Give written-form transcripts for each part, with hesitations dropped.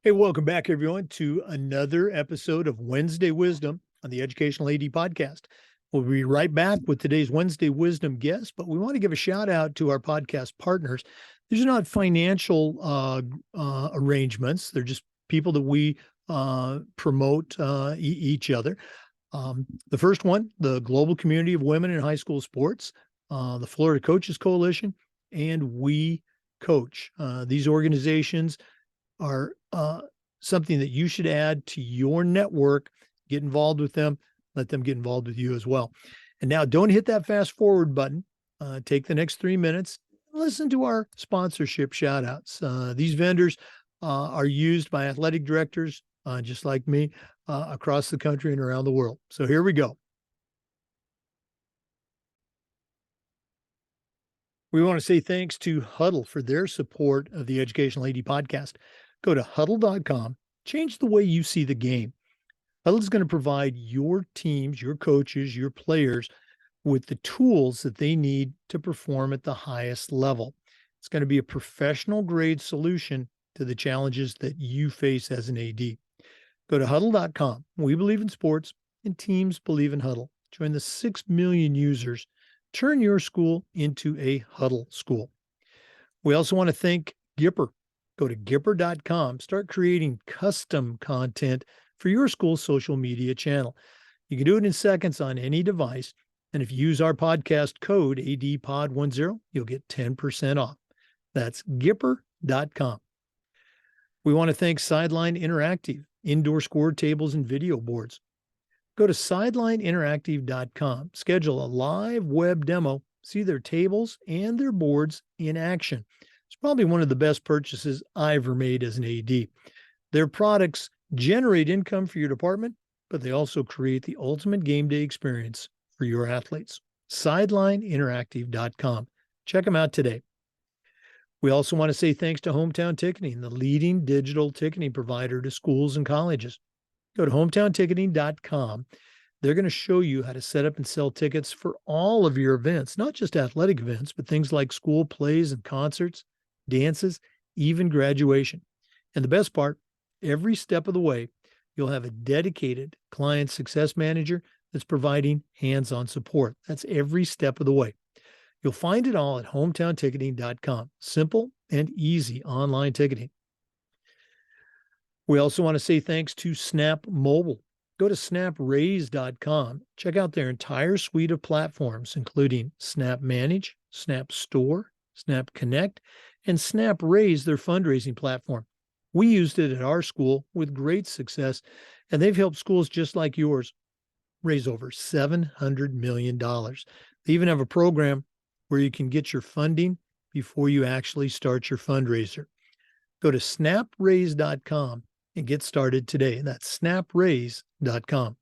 Hey, welcome back, everyone, to another episode of Wednesday Wisdom on the Educational AD Podcast. We'll be right back with today's Wednesday Wisdom guest, but we want to give a shout out to our podcast partners. These are not financial arrangements, they're just people that we promote each other. The first one, the Global Community of Women in High School Sports, the Florida Coaches Coalition, and We Coach. These organizations are something that you should add to your network. Get involved with them. Let them get involved with you as well. And now don't hit that fast forward button. Take the next 3 minutes. Listen to our sponsorship shout outs. These vendors are used by athletic directors, just like me, across the country and around the world. So here we go. We want to say thanks to Huddle for their support of the Educational AD Podcast. Go to huddle.com, change the way you see the game. Huddle is going to provide your teams, your coaches, your players with the tools that they need to perform at the highest level. It's going to be a professional grade solution to the challenges that you face as an AD. Go to huddle.com. We believe in sports and teams believe in Huddle. Join the 6 million users. Turn your school into a Huddle school. We also want to thank Gipper. Go to Gipper.com. Start creating custom content for your school's social media channel. You can do it in seconds on any device. And if you use our podcast code ADPOD10, you'll get 10% off. That's Gipper.com. We want to thank Sideline Interactive, indoor score tables and video boards. Go to sidelineinteractive.com. Schedule a live web demo. See their tables and their boards in action. It's probably one of the best purchases I ever made as an AD. Their products generate income for your department, but they also create the ultimate game day experience for your athletes. Sidelineinteractive.com. Check them out today. We also want to say thanks to Hometown Ticketing, the leading digital ticketing provider to schools and colleges. Go to hometownticketing.com. They're going to show you how to set up and sell tickets for all of your events, not just athletic events, but things like school plays and concerts, dances, even graduation. And the best part, every step of the way, you'll have a dedicated client success manager that's providing hands-on support. That's every step of the way. You'll find it all at hometownticketing.com. Simple and easy online ticketing. We also want to say thanks to Snap Mobile. Go to snapraise.com. Check out their entire suite of platforms, including Snap Manage, Snap Store, Snap Connect, and Snap Raise, their fundraising platform. We used it at our school with great success, and they've helped schools just like yours raise over $700 million. They even have a program where you can get your funding before you actually start your fundraiser. Go to snapraise.com and get started today. That's snapraise.com.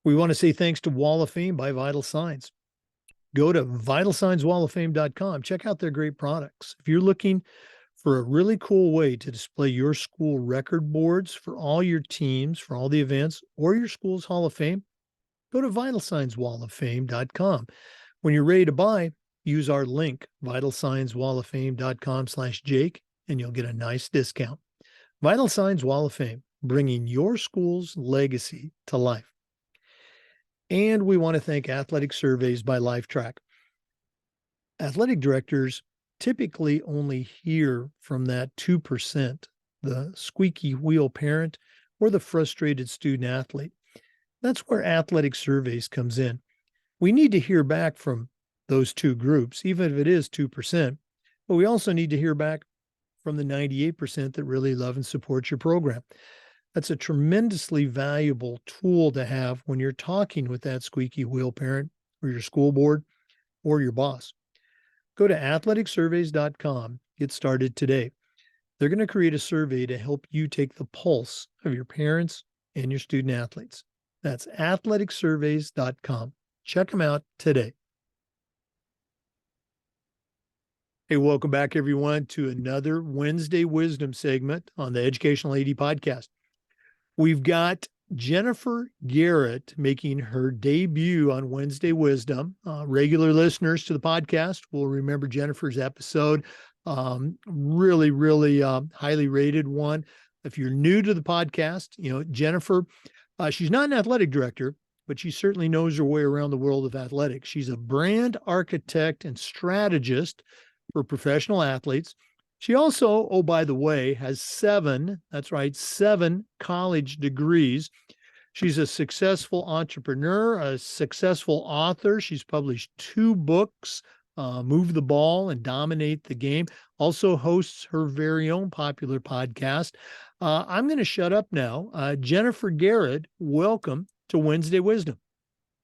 We want to say thanks to Wall of Fame by Vital Signs. Go to vitalsignswalloffame.com. Check out their great products. If you're looking for a really cool way to display your school record boards for all your teams, for all the events, or your school's Hall of Fame, go to vitalsignswalloffame.com. When you're ready to buy, use our link, vitalsignswalloffame.com/Jake, and you'll get a nice discount. Vital Signs Wall of Fame, bringing your school's legacy to life. And we want to thank Athletic Surveys by LifeTrack. Athletic directors typically only hear from that 2%, the squeaky wheel parent or the frustrated student athlete. That's where Athletic Surveys comes in. We need to hear back from those two groups, even if it is 2%, but we also need to hear back from the 98% that really love and support your program. That's a tremendously valuable tool to have when you're talking with that squeaky wheel parent or your school board or your boss. Go to athleticsurveys.com. Get started today. They're going to create a survey to help you take the pulse of your parents and your student athletes. That's athleticsurveys.com. Check them out today. Hey, welcome back, everyone, to another Wednesday Wisdom segment on the Educational AD Podcast. We've got Jennifer Garrett making her debut on Wednesday Wisdom. Regular listeners to the podcast will remember Jennifer's episode Really, really highly rated one. If you're new to the podcast, Jennifer, she's not an athletic director, but she certainly knows her way around the world of athletics. She's a brand architect and strategist for professional athletes. She also, oh, by the way, has that's right, 7 college degrees. She's a successful entrepreneur, a successful author. She's published 2 books, Move the Ball and Dominate the Game. Also hosts her very own popular podcast. I'm going to shut up now. Jennifer Garrett, welcome to Wednesday Wisdom.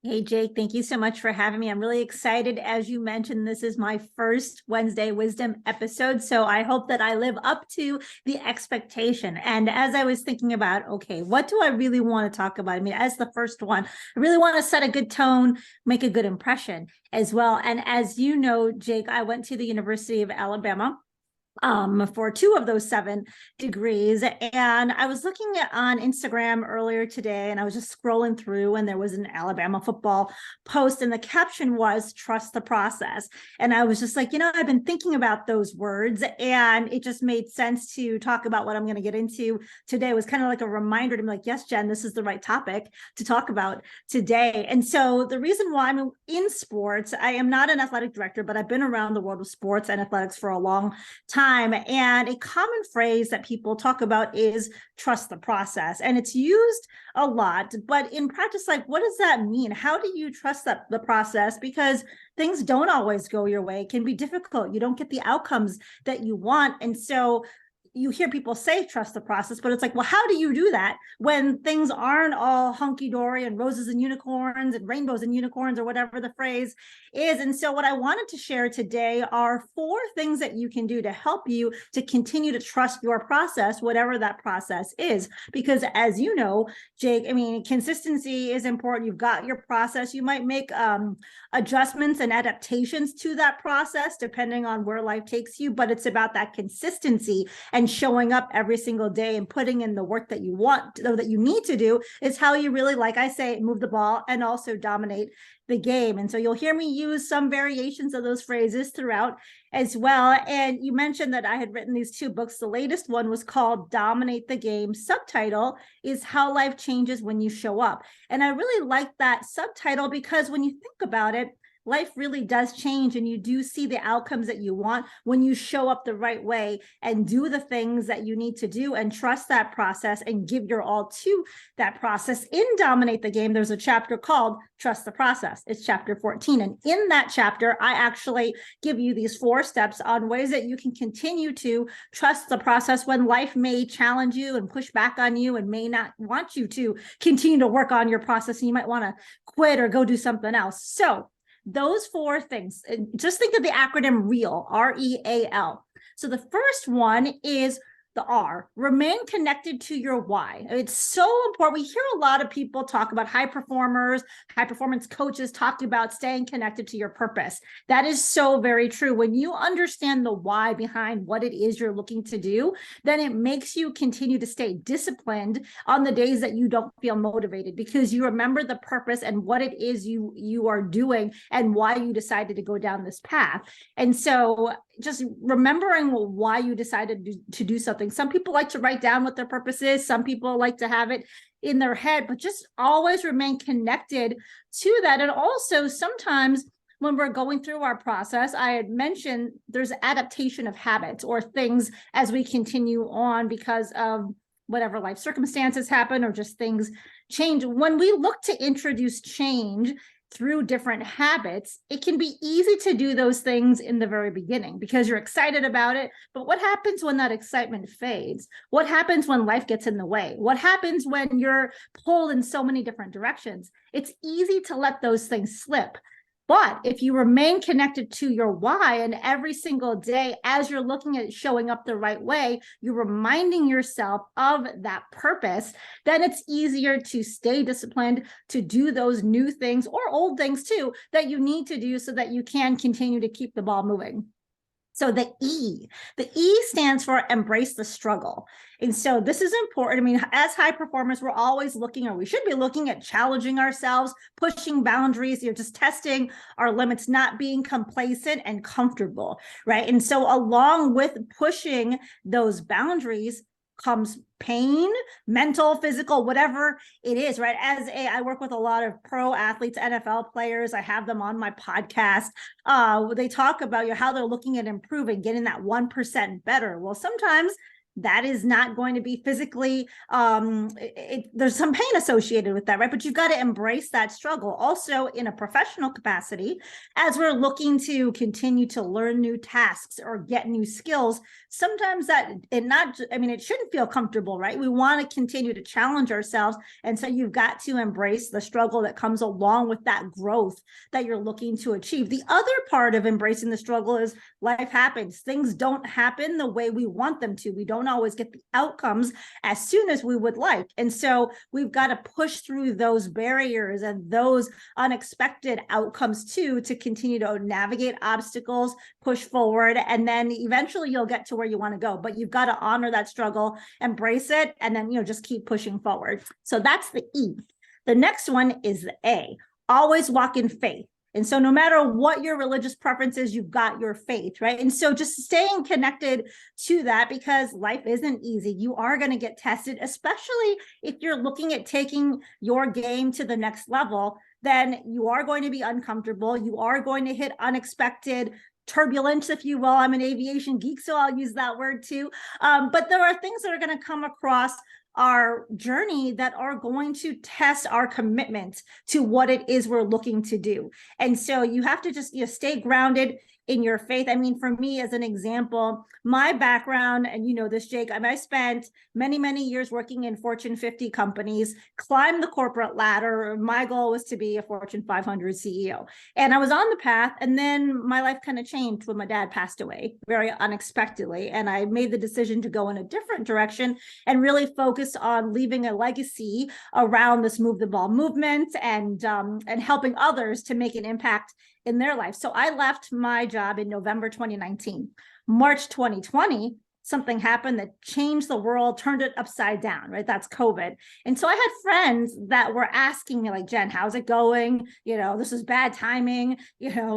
Hey, Jake, thank you so much for having me. I'm really excited. As you mentioned, this is my first Wednesday Wisdom episode, so I hope that I live up to the expectation. And as I was thinking about, okay, what do I really want to talk about? I mean, as the first one, I really want to set a good tone, make a good impression as well. And as you know, Jake, I went to the University of Alabama for 2 of those 7 degrees. And I was looking on Instagram earlier today, and I was just scrolling through, and there was an Alabama football post, and the caption was "Trust the process." And I was just like, I've been thinking about those words, and it just made sense to talk about what I'm going to get into today. It was kind of like a reminder to me, like, yes, Jen, this is the right topic to talk about today. And so the reason why I'm in sports, I am not an athletic director, but I've been around the world of sports and athletics for a long time. And a common phrase that people talk about is trust the process. And it's used a lot, but in practice, like, what does that mean? How do you trust the process? Because things don't always go your way. It can be difficult. You don't get the outcomes that you want. And so you hear people say trust the process, but it's like, well, how do you do that when things aren't all hunky-dory and roses and unicorns and rainbows and unicorns, or whatever the phrase is? And so what I wanted to share today are 4 things that you can do to help you to continue to trust your process, whatever that process is. Because as you know, Jake, I mean, consistency is important. You've got your process. You might make adjustments and adaptations to that process depending on where life takes you, but it's about that consistency and showing up every single day and putting in the work that you want, or that you need to do, is how you really, like I say, move the ball and also dominate the game. And so you'll hear me use some variations of those phrases throughout as well. And you mentioned that I had written these 2 books. The latest one was called Dominate the Game. Subtitle is How Life Changes When You Show Up. And I really like that subtitle because when you think about it, life really does change, and you do see the outcomes that you want when you show up the right way and do the things that you need to do and trust that process and give your all to that process. In Dominate the Game, there's a chapter called Trust the Process. It's chapter 14. And in that chapter, I actually give you these 4 steps on ways that you can continue to trust the process when life may challenge you and push back on you and may not want you to continue to work on your process, and you might want to quit or go do something else. So those 4 things, just think of the acronym REAL, R-E-A-L. So the first one is the R, remain connected to your why. It's so important. We hear a lot of people talk about high performers, high performance coaches talking about staying connected to your purpose. That is so very true. When you understand the why behind what it is you're looking to do, then it makes you continue to stay disciplined on the days that you don't feel motivated, because you remember the purpose and what it is you are doing and why you decided to go down this path. And so just remembering why you decided to do something. Some people like to write down what their purpose is. Some people like to have it in their head, but just always remain connected to that. And also sometimes when we're going through our process, I had mentioned there's adaptation of habits or things as we continue on because of whatever life circumstances happen or just things change. When we look to introduce change through different habits, it can be easy to do those things in the very beginning because you're excited about it. But what happens when that excitement fades? What happens when life gets in the way? What happens when you're pulled in so many different directions? It's easy to let those things slip. But if you remain connected to your why, and every single day as you're looking at showing up the right way, you're reminding yourself of that purpose, then it's easier to stay disciplined, to do those new things or old things too that you need to do so that you can continue to keep the ball moving. So the E stands for embrace the struggle. And so this is important. I mean, as high performers, we're always looking, or we should be looking at challenging ourselves, pushing boundaries, you're just testing our limits, not being complacent and comfortable, right? And so along with pushing those boundaries comes pain, mental, physical, whatever it is, right? I work with a lot of pro athletes, NFL players. I have them on my podcast. They talk about how they're looking at improving, getting that 1% better. Well, sometimes that is not going to be physically, there's some pain associated with that, right? But you've got to embrace that struggle. Also in a professional capacity, as we're looking to continue to learn new tasks or get new skills, sometimes it shouldn't feel comfortable, right? We want to continue to challenge ourselves. And so you've got to embrace the struggle that comes along with that growth that you're looking to achieve. The other part of embracing the struggle is life happens. Things don't happen the way we want them to. We don't always get the outcomes as soon as we would like. And so we've got to push through those barriers and those unexpected outcomes too, to continue to navigate obstacles, push forward, and then eventually you'll get to where you want to go. But you've got to honor that struggle, embrace it, and then, just keep pushing forward. So that's the E. The next one is the A. Always walk in faith. And so no matter what your religious preference is, you've got your faith, right? And so just staying connected to that, because life isn't easy. You are going to get tested, especially if you're looking at taking your game to the next level. Then you are going to be uncomfortable. You are going to hit unexpected turbulence, if you will. I'm an aviation geek, so I'll use that word too. But there are things that are going to come across our journey that are going to test our commitment to what it is we're looking to do. And so you have to just stay grounded in your faith. I mean, for me, as an example, my background, and you know this, Jake, I spent many, many years working in Fortune 50 companies, climbed the corporate ladder. My goal was to be a Fortune 500 CEO. And I was on the path, and then my life kind of changed when my dad passed away very unexpectedly. And I made the decision to go in a different direction and really focus on leaving a legacy around this move the ball movement and helping others to make an impact in their life. So I left my job in November 2019. March 2020, something happened that changed the world, turned it upside down, right? That's COVID. And so I had friends that were asking me like, Jen, how's it going? This is bad timing,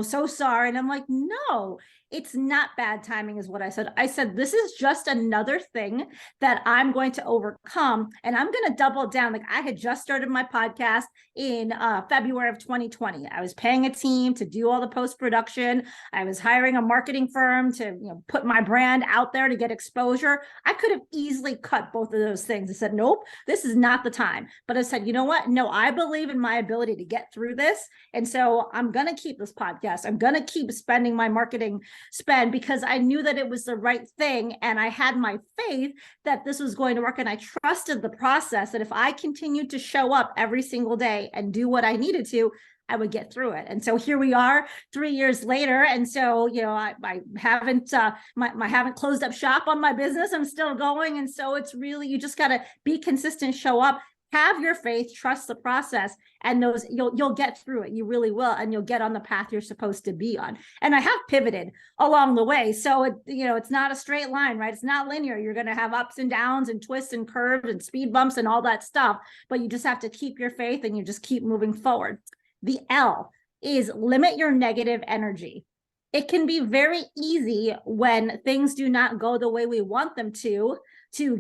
so sorry. And I'm like, no, it's not bad timing is what I said. I said, this is just another thing that I'm going to overcome. And I'm going to double down. Like I had just started my podcast in February of 2020. I was paying a team to do all the post-production. I was hiring a marketing firm to put my brand out there to get exposure. I could have easily cut both of those things. I said, nope, this is not the time. But I said, you know what? No, I believe in my ability to get through this. And so I'm going to keep this podcast. I'm going to keep spending my marketing spend because I knew that it was the right thing. And I had my faith that this was going to work. And I trusted the process that if I continued to show up every single day and do what I needed to, I would get through it. And so here we are 3 years later. And so, I haven't, haven't closed up shop on my business. I'm still going. And so it's really, you just got to be consistent, show up, have your faith, trust the process, and you'll get through it. You really will. And you'll get on the path you're supposed to be on. And I have pivoted along the way. So it's not a straight line, right? It's not linear. You're going to have ups and downs and twists and curves and speed bumps and all that stuff, but you just have to keep your faith and you just keep moving forward. The L is limit your negative energy. It can be very easy when things do not go the way we want them to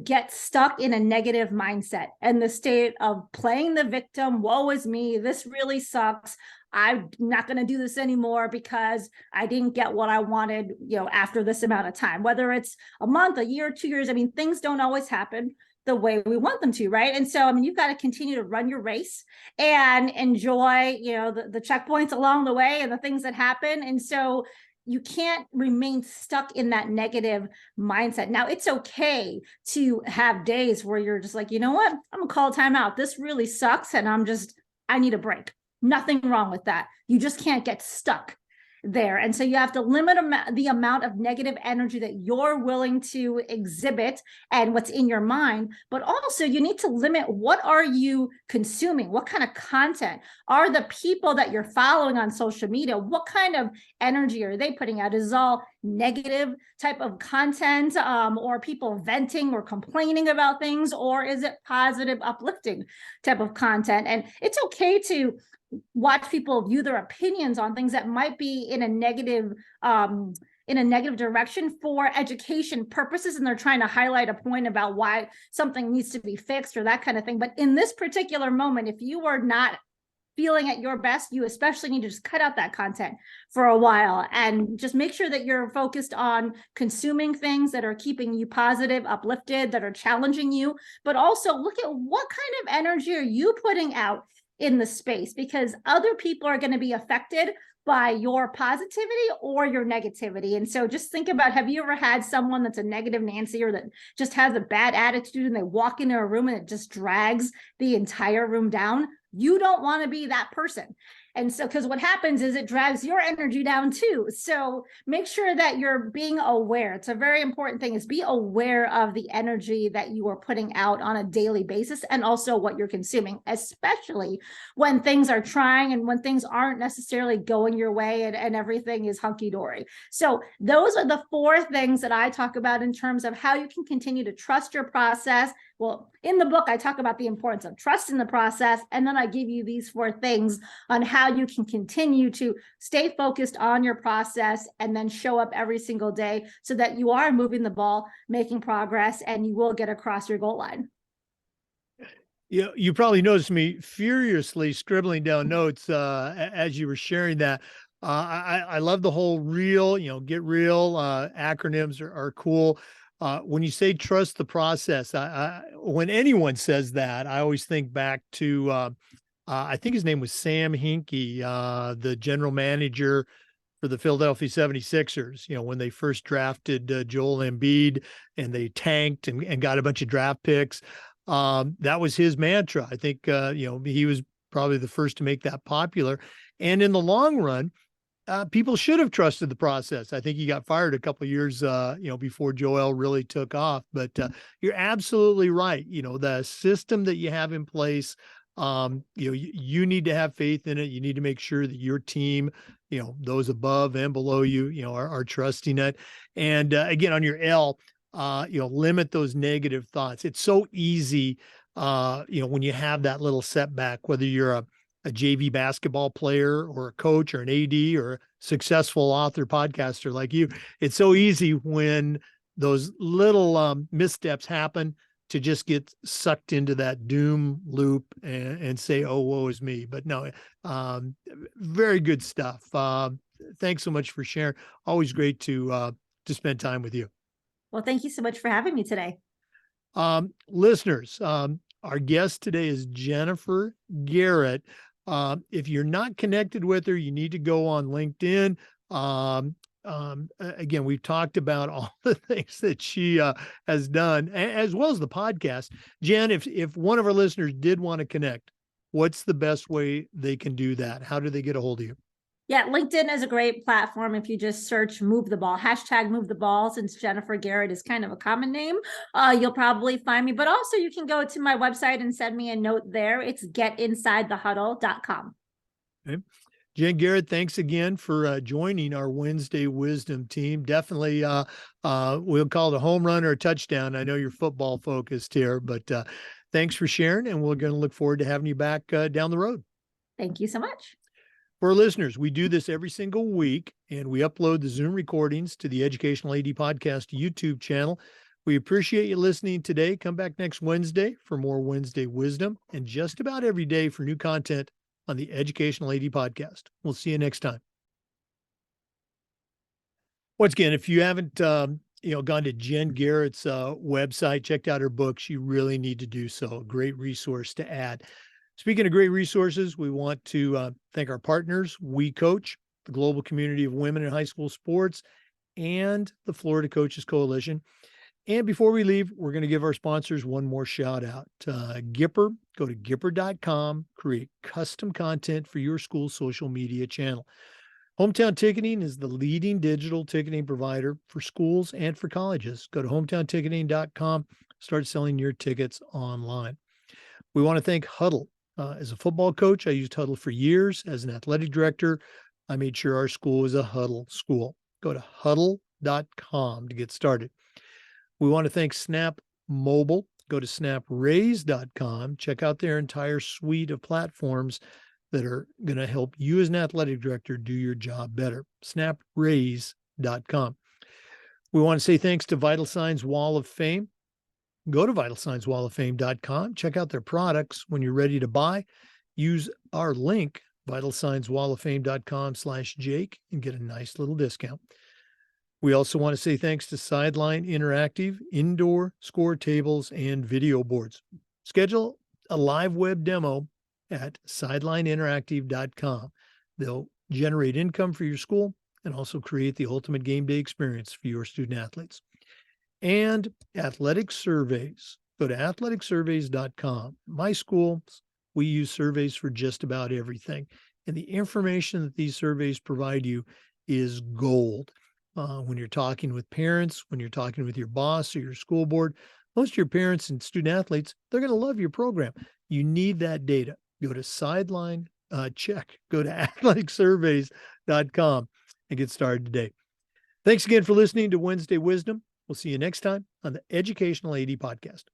get stuck in a negative mindset and the state of playing the victim. Woe is me. This really sucks. I'm not going to do this anymore because I didn't get what I wanted, after this amount of time, whether it's a month, a year, 2 years. I mean, things don't always happen the way we want them to, right? And so, you've got to continue to run your race and enjoy, the checkpoints along the way and the things that happen. And so you can't remain stuck in that negative mindset. Now, it's okay to have days where you're just like, you know what? I'm gonna call time out. This really sucks. And I need a break. Nothing wrong with that. You just can't get stuck there. And so you have to limit the amount of negative energy that you're willing to exhibit and what's in your mind. But also you need to limit, what are you consuming? What kind of content are the people that you're following on social media? What kind of energy are they putting out? Is it all negative type of content, or people venting or complaining about things? Or is it positive, uplifting type of content? And it's okay to watch people view their opinions on things that might be in a negative direction for education purposes, and they're trying to highlight a point about why something needs to be fixed or that kind of thing. But in this particular moment, if you are not feeling at your best, you especially need to just cut out that content for a while and just make sure that you're focused on consuming things that are keeping you positive, uplifted, that are challenging you. But also look at what kind of energy are you putting out in the space, because other people are going to be affected by your positivity or your negativity. And so just think about, have you ever had someone that's a negative Nancy, or that just has a bad attitude, and they walk into a room and it just drags the entire room down? You don't want to be that person. And so, because what happens is it drags your energy down too. So make sure that you're being aware. It's a very important thing, is be aware of the energy that you are putting out on a daily basis, and also what you're consuming, especially when things are trying and when things aren't necessarily going your way, and everything is hunky-dory. So those are the 4 things that I talk about in terms of how you can continue to trust your process. Well, in the book, I talk about the importance of trust in the process, and then I give you these 4 things on how you can continue to stay focused on your process and then show up every single day so that you are moving the ball, making progress, and you will get across your goal line. Yeah, you probably noticed me furiously scribbling down notes as you were sharing that. I love the whole real, get real. Acronyms are cool. When you say trust the process, when anyone says that, I always think back to, I think his name was Sam Hinkie, the general manager for the Philadelphia 76ers, when they first drafted Joel Embiid, and they tanked and got a bunch of draft picks. That was his mantra. I think, he was probably the first to make that popular. And in the long run, people should have trusted the process. I think he got fired a couple of years, before Joel really took off. But you're absolutely right. The system that you have in place, you need to have faith in it. You need to make sure that your team, those above and below you, are trusting it. And again, on your L, limit those negative thoughts. It's so easy, when you have that little setback, whether you're a JV basketball player or a coach or an AD or a successful author, podcaster like you. It's so easy when those little missteps happen to just get sucked into that doom loop and say, oh, woe is me. But no, very good stuff. Thanks so much for sharing. Always great to spend time with you. Well, thank you so much for having me today. Listeners, our guest today is Jennifer Garrett. If you're not connected with her, you need to go on LinkedIn. Again, we've talked about all the things that she has done, as well as the podcast. Jen, if one of our listeners did want to connect, what's the best way they can do that? How do they get a hold of you? Yeah, LinkedIn is a great platform. If you just search Move the Ball, hashtag Move the Ball, since Jennifer Garrett is kind of a common name, you'll probably find me. But also you can go to my website and send me a note there. It's getinsidethehuddle.com. Okay. Jen Garrett, thanks again for joining our Wednesday Wisdom team. Definitely, we'll call it a home run or a touchdown. I know you're football focused here, but thanks for sharing, and we're going to look forward to having you back down the road. Thank you so much. For our listeners, we do this every single week, and we upload the Zoom recordings to the Educational AD Podcast YouTube channel. We appreciate you listening today. Come back next Wednesday for more Wednesday Wisdom, and just about every day for new content on the Educational AD Podcast. We'll see you next time. Once again, if you haven't gone to Jen Garrett's website, checked out her books, you really need to do so. A great resource to add. Speaking of great resources, we want to thank our partners, We Coach, the global community of women in high school sports, and the Florida Coaches Coalition. And before we leave, we're going to give our sponsors one more shout out. Gipper, go to gipper.com, create custom content for your school's social media channel. Hometown Ticketing is the leading digital ticketing provider for schools and for colleges. Go to hometownticketing.com, start selling your tickets online. We want to thank Huddle. As a football coach, I used Huddle for years. As an athletic director, I made sure our school was a Huddle school. Go to huddle.com to get started. We want to thank Snap Mobile. Go to snapraise.com. Check out their entire suite of platforms that are going to help you as an athletic director do your job better. Snapraise.com. We want to say thanks to Vital Signs Wall of Fame. Go to vitalsignswalloffame.com. Check out their products. When you're ready to buy, use our link, vitalsignswalloffame.com/Jake, and get a nice little discount. We also want to say thanks to Sideline Interactive, indoor score tables and video boards. Schedule a live web demo at sidelineinteractive.com. They'll generate income for your school and also create the ultimate game day experience for your student athletes. And athletic surveys. Go to athleticsurveys.com. My school, we use surveys for just about everything. And the information that these surveys provide you is gold. When you're talking with parents, when you're talking with your boss or your school board, most of your parents and student athletes, they're going to love your program. You need that data. Go to go to athleticsurveys.com and get started today. Thanks again for listening to Wednesday Wisdom. We'll see you next time on the Educational AD Podcast.